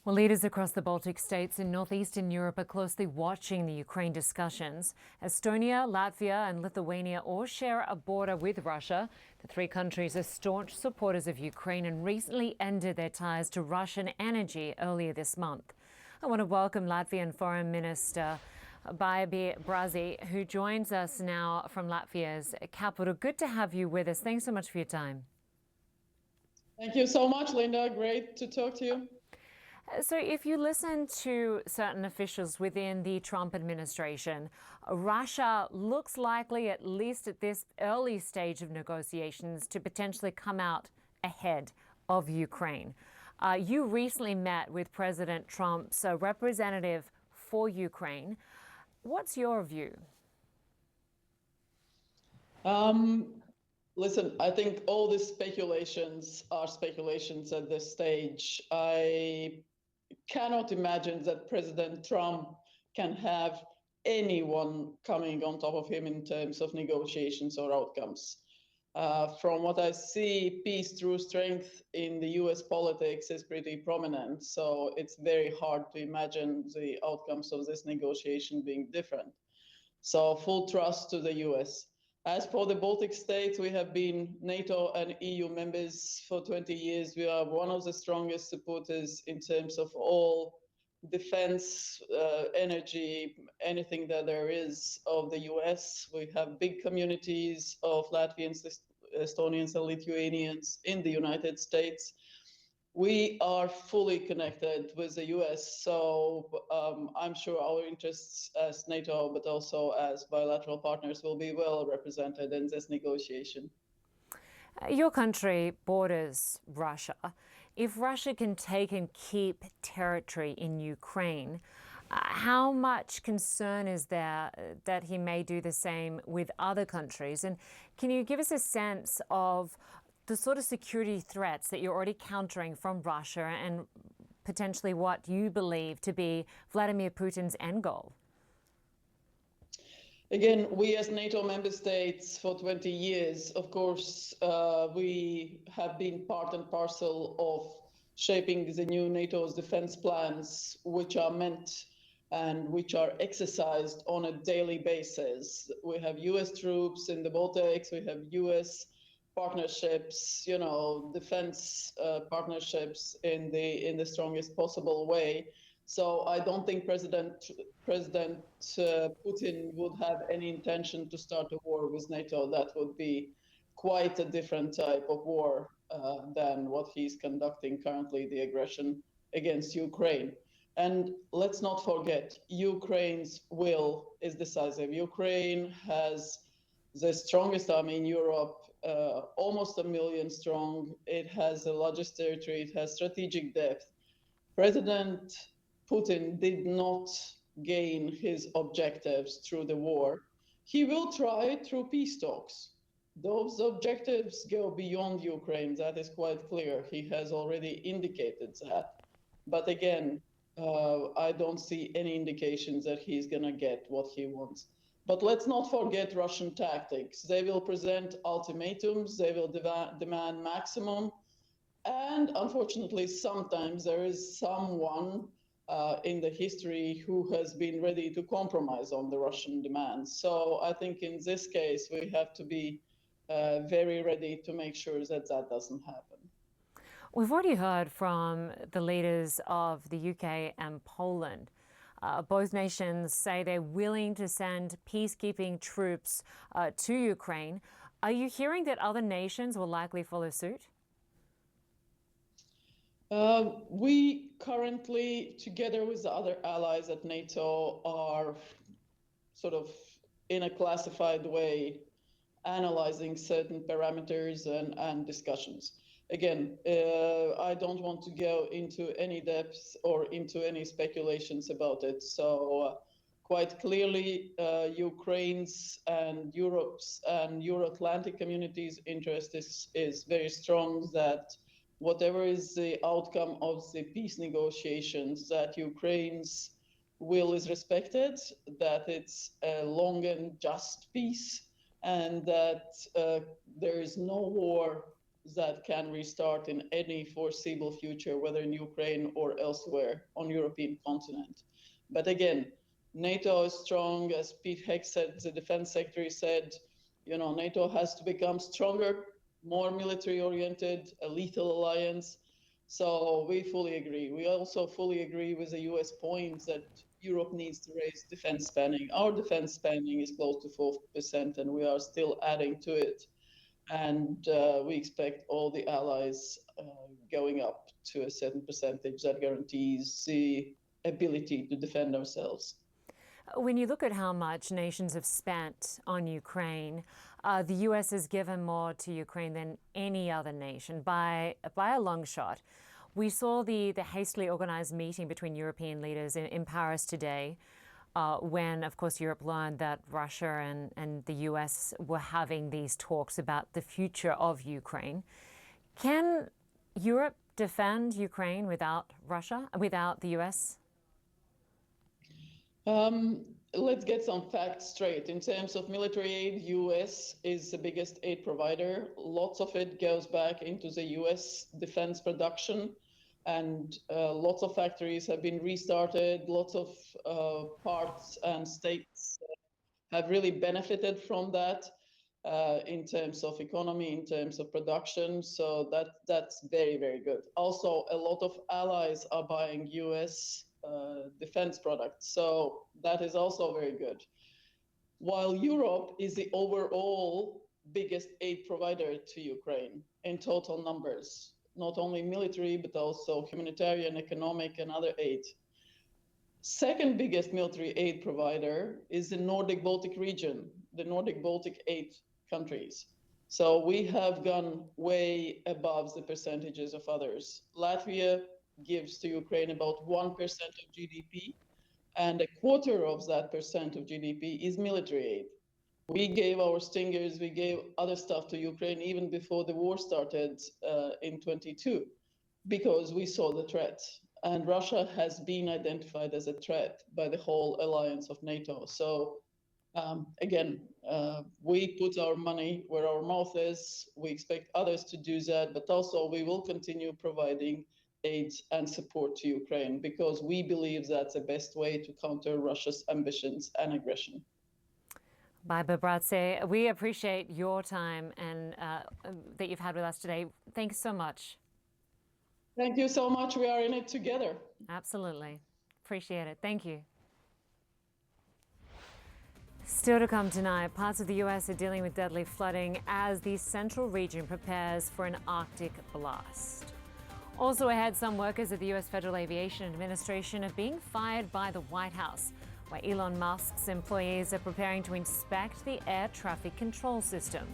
Well, leaders across the Baltic states and northeastern Europe are closely watching the Ukraine discussions. Estonia, Latvia and Lithuania all share a border with Russia. The three countries are staunch supporters of Ukraine and recently ended their ties to Russian energy earlier this month. I want to welcome Latvian Foreign Minister Baija Brazi, who joins us now from Latvia's capital. Good to have you with us. Thanks so much for your time. Thank you so much, Linda. Great to talk to you. So if you listen to certain officials within the Trump administration, Russia looks likely, at least at this early stage of negotiations, to potentially come out ahead of Ukraine. You recently met with President Trump's representative for Ukraine. What's your view? Listen, I think all the speculations are speculations at this stage. I cannot imagine that President Trump can have anyone coming on top of him in terms of negotiations or outcomes. From what I see, peace through strength in the US politics is pretty prominent. So it's very hard to imagine the outcomes of this negotiation being different. So full trust to the US. As for the Baltic states, we have been NATO and EU members for 20 years. We are one of the strongest supporters in terms of all defense, energy, anything that there is of the US. We have big communities of Latvians, Estonians, and Lithuanians in the United States. We are fully connected with the US, so I'm sure our interests as NATO, but also as bilateral partners, will be well represented in this negotiation. Your country borders Russia. If Russia can take and keep territory in Ukraine, how much concern is there that he may do the same with other countries? And can you give us a sense of the sort of security threats that you're already countering from Russia and potentially what you believe to be Vladimir Putin's end goal? Again, we as NATO member states for 20 years, of course, we have been part and parcel of shaping the new NATO's defense plans, which are meant and which are exercised on a daily basis. We have US troops in the Baltics, we have US partnerships, defense partnerships in the strongest possible way. So I don't think President Putin would have any intention to start a war with NATO. That would be quite a different type of war than what he's conducting currently, the aggression against Ukraine. And let's not forget, Ukraine's will is decisive. Ukraine has the strongest army in Europe, almost 1 million strong. It has the largest territory, it has strategic depth. President Putin did not gain his objectives through the war. He will try through peace talks. Those objectives go beyond Ukraine, that is quite clear. He has already indicated that. But again, I don't see any indications that he's going to get what he wants. But let's not forget Russian tactics. They will present ultimatums, they will demand maximum. And unfortunately, sometimes there is someone in the history who has been ready to compromise on the Russian demands. So I think in this case, we have to be very ready to make sure that that doesn't happen. We've already heard from the leaders of the UK and Poland. Both nations say they're willing to send peacekeeping troops to Ukraine. Are you hearing that other nations will likely follow suit? We currently, together with the other allies at NATO, are sort of in a classified way analyzing certain parameters and discussions. Again, I don't want to go into any depth or into any speculations about it. So quite clearly, Ukraine's and Europe's and Euro-Atlantic community's interest is very strong that whatever is the outcome of the peace negotiations, that Ukraine's will is respected, that it's a long and just peace, and that there is no war that can restart in any foreseeable future, whether in Ukraine or elsewhere on European continent. But again, NATO is strong, as Pete Heck said, the defense secretary said, NATO has to become stronger, more military oriented, a lethal alliance. So we fully agree. We also fully agree with the US point that Europe needs to raise defense spending. Our defense spending is close to 4%, and we are still adding to it. And we expect all the allies going up to a certain percentage that guarantees the ability to defend ourselves. When you look at how much nations have spent on Ukraine, the US has given more to Ukraine than any other nation by a long shot. We saw the hastily organized meeting between European leaders in Paris today, when, of course, Europe learned that Russia and the US were having these talks about the future of Ukraine. Can Europe defend Ukraine without Russia, without the US? Let's get some facts straight. In terms of military aid, US is the biggest aid provider. Lots of it goes back into the US defense production, and lots of factories have been restarted. Lots of parts and states have really benefited from that in terms of economy, in terms of production. So that's very, very good. Also, a lot of allies are buying US defense products. So that is also very good. While Europe is the overall biggest aid provider to Ukraine in total numbers, not only military, but also humanitarian, economic, and other aid. Second biggest military aid provider is the Nordic Baltic region, the Nordic Baltic 8 countries. So we have gone way above the percentages of others. Latvia gives to Ukraine about 1% of GDP, and a quarter of that percent of GDP is military aid. We gave our Stingers, we gave other stuff to Ukraine even before the war started in 22, because we saw the threat. And Russia has been identified as a threat by the whole alliance of NATO. So again, we put our money where our mouth is. We expect others to do that, but also we will continue providing aid and support to Ukraine, because we believe that's the best way to counter Russia's ambitions and aggression. Baiba Bratse, we appreciate your time and that you've had with us today. Thanks so much. Thank you so much. We are in it together. Absolutely. Appreciate it. Thank you. Still to come tonight, parts of the U.S. are dealing with deadly flooding as the central region prepares for an Arctic blast. Also ahead, some workers at the U.S. Federal Aviation Administration are being fired by the White House, where Elon Musk's employees are preparing to inspect the air traffic control system.